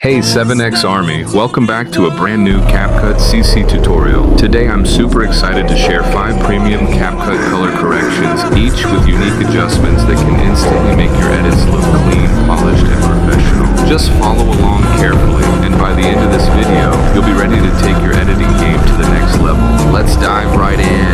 Hey 7X Army, welcome back to a brand new CapCut CC tutorial. Today I'm super excited to share 5 premium CapCut color corrections, each with unique adjustments that can instantly make your edits look clean, polished, and professional. Just follow along carefully, and by the end of this video, you'll be ready to take your editing game to the next level. Let's dive right in.